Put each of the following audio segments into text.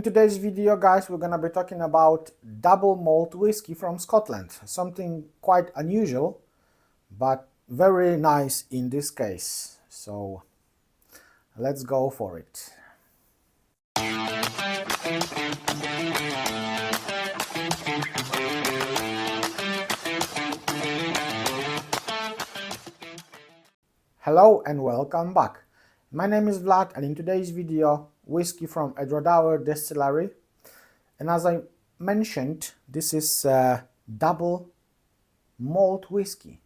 today's video, guys, we're gonna be talking about double malt whiskey from Scotland. Something quite unusual, but very nice in this case. So let's go for it. Hello and welcome back. My name is Vlad, and in today's video, whiskey from Edradour Distillery. And as I mentioned, this is double malt whiskey.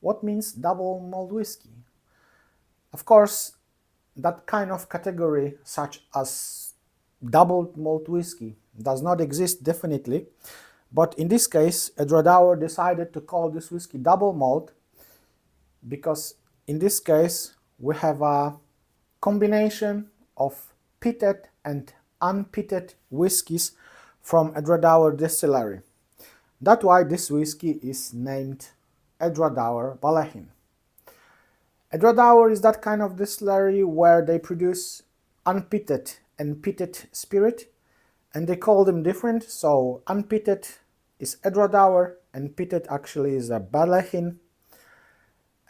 What means double malt whiskey? Of course, that kind of category, such as double malt whiskey, does not exist definitely. But in this case, Edradour decided to call this whiskey double malt because in this case we have a combination of peated and unpeated whiskies from Edradour Distillery. That's why this whiskey is named Edradour Ballechin. Edradour is that kind of distillery where they produce unpeated and peated spirit, and they call them different. So unpeated is Edradour and peated actually is a Ballechin.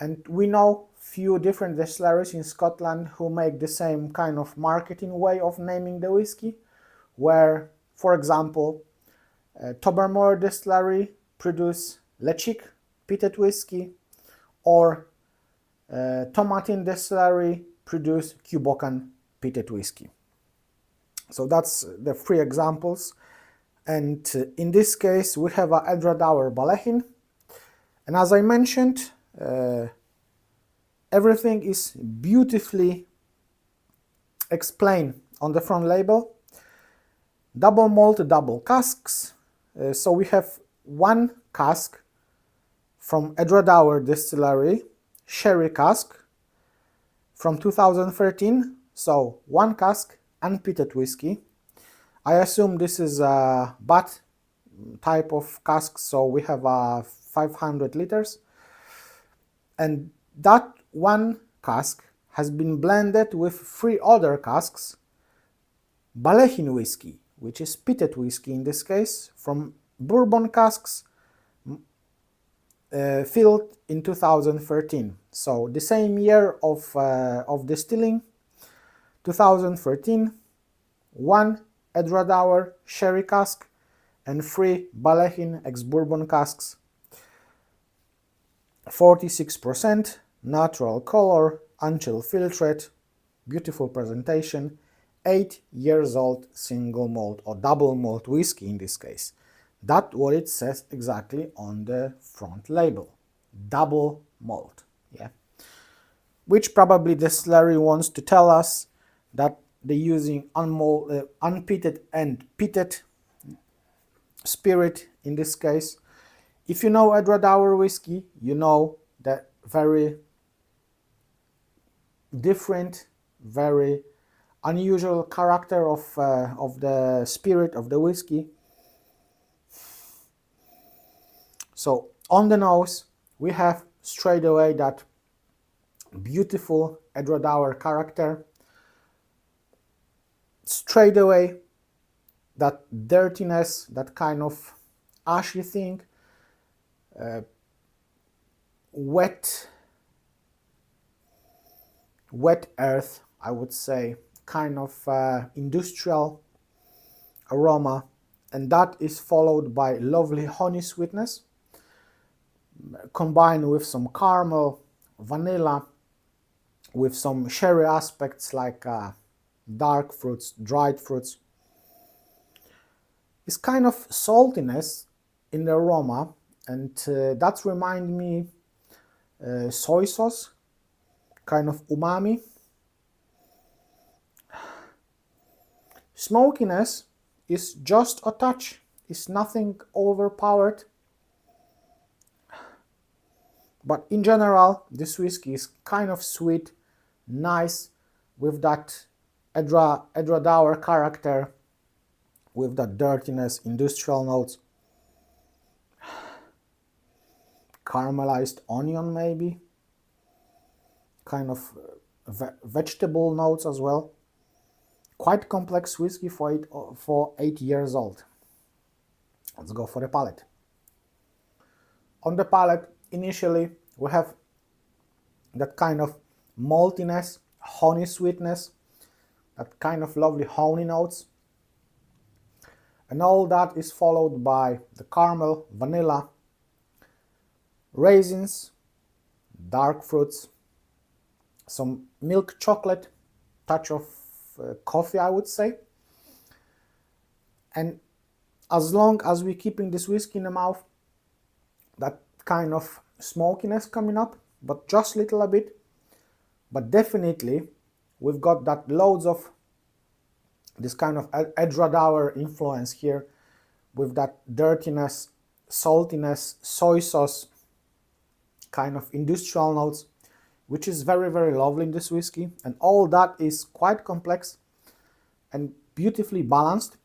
And we know few different distilleries in Scotland who make the same kind of marketing way of naming the whiskey, where, for example, Tobermory Distillery produce Lechic peated whiskey, or Tomatin Distillery produce Cubocan peated whiskey. So that's the three examples. And in this case, we have a Edradour Ballechin. And as I mentioned, everything is beautifully explained on the front label. Double malt, double casks. So we have one cask from Edradour Distillery, sherry cask from 2013. So one cask unpeated whiskey. I assume this is a bat type of cask, so we have 500 liters. And that one cask has been blended with three other casks, Ballechin whiskey, which is peated whiskey in this case, from bourbon casks filled in 2013. So the same year of distilling, 2013, one Edradour sherry cask and three Ballechin ex-bourbon casks, 46%, natural color, unchill filtrate, beautiful presentation, 8 years old single malt or double malt whiskey in this case. That's what it says exactly on the front label. Double malt, yeah. Which probably the distillery wants to tell us that they're using unpeated and peated spirit in this case. If you know Edradour whiskey, you know that very different, very unusual character of the spirit of the whiskey. So on the nose, we have straight away that beautiful Edradour character. Straight away, that dirtiness, that kind of ashy thing, wet earth, I would say, kind of industrial aroma, and that is followed by lovely honey sweetness, combined with some caramel, vanilla, with some sherry aspects like dark fruits, dried fruits. It's kind of saltiness in the aroma, and that reminds me soy sauce, kind of umami. Smokiness is just a touch, it's nothing overpowered. But in general, this whiskey is kind of sweet, nice, with that Edradour character, with that dirtiness, industrial notes. Caramelized onion maybe, kind of vegetable notes as well. Quite complex whiskey for 8 years old. Let's go for the palate. On the palate, initially we have that kind of maltiness, honey sweetness, that kind of lovely honey notes, and all that is followed by the caramel, vanilla, raisins, dark fruits, some milk chocolate, touch of coffee, I would say. And as long as we're keeping this whiskey in the mouth, that kind of smokiness coming up, but just a little bit. But definitely we've got that loads of this kind of Edradour influence here, with that dirtiness, saltiness, soy sauce, kind of industrial notes, which is very, very lovely in this whiskey. And all that is quite complex and beautifully balanced.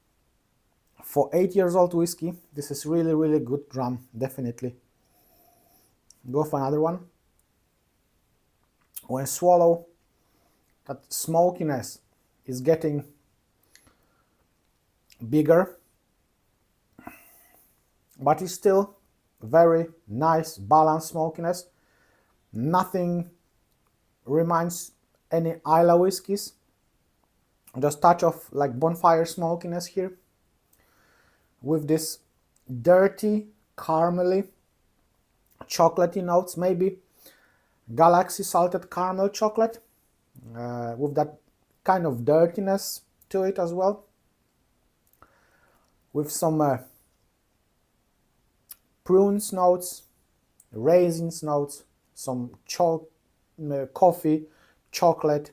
For 8 years old whiskey, this is really, really good dram, definitely. Go for another one. When swallow, that smokiness is getting bigger, but it's still very nice balanced smokiness. Nothing reminds any Islay whiskies. Just touch of like bonfire smokiness here, with this dirty, caramely, chocolatey notes, maybe Galaxy salted caramel chocolate, with that kind of dirtiness to it as well, with some prunes notes, raisins notes, some coffee, chocolate,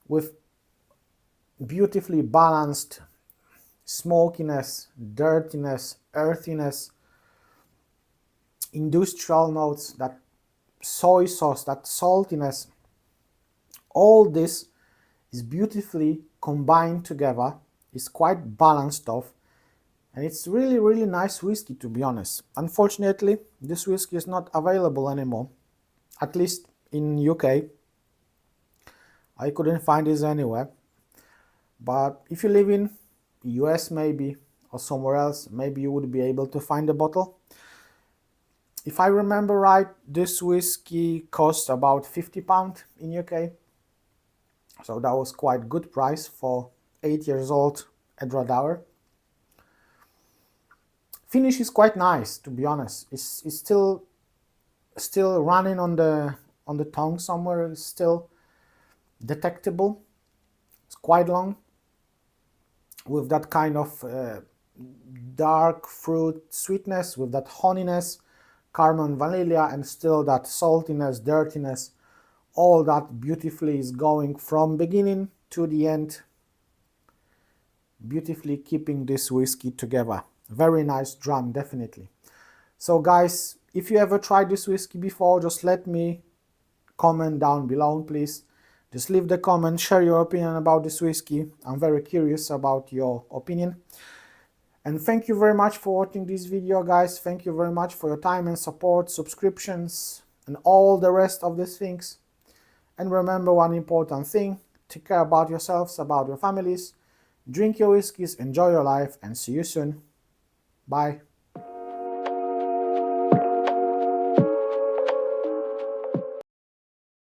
with beautifully balanced smokiness, dirtiness, earthiness, industrial notes, that soy sauce, that saltiness. All this is beautifully combined together, is quite balanced off, and it's really, really nice whiskey, to be honest. Unfortunately, this whiskey is not available anymore, at least in UK. I couldn't find this anywhere. But if you live in US maybe, or somewhere else, maybe you would be able to find the bottle. If I remember right, this whiskey cost about £50 in UK. So that was quite good price for 8 years old Edradour. Finish is quite nice, to be honest. It's still running on the tongue somewhere. It's still detectable. It's quite long, with that kind of dark fruit sweetness, with that honeyness, caramel and vanilla, and still that saltiness, dirtiness. All that beautifully is going from beginning to the end, beautifully keeping this whiskey together. Very nice dram, definitely. So guys, if you ever tried this whiskey before, just let me comment down below, please. Just leave the comment, share your opinion about this whiskey. I'm very curious about your opinion. And thank you very much for watching this video, guys. Thank you very much for your time and support, subscriptions, and all the rest of these things. And remember one important thing: take care about yourselves, about your families, drink your whiskeys, enjoy your life, and see you soon. Bye.